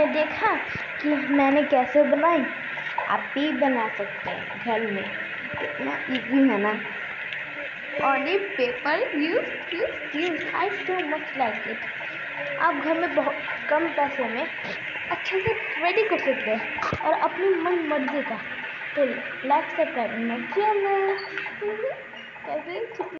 आपने देखा कि मैंने कैसे बनाई, आप भी बना सकते हैं घर में, कितना इजी है ना। only paper use I so much like it। आप घर में बहुत कम पैसे में अच्छे से रेडी कर सकते हैं और अपनी मन मर्जी का। तो लाइक सब्सक्राइब माय चैनल। कैसे